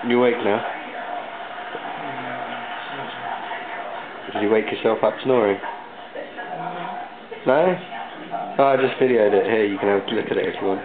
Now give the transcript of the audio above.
You awake now? Did you wake yourself up snoring? No? Oh, I just videoed it. Here, you can have a look at it if you want.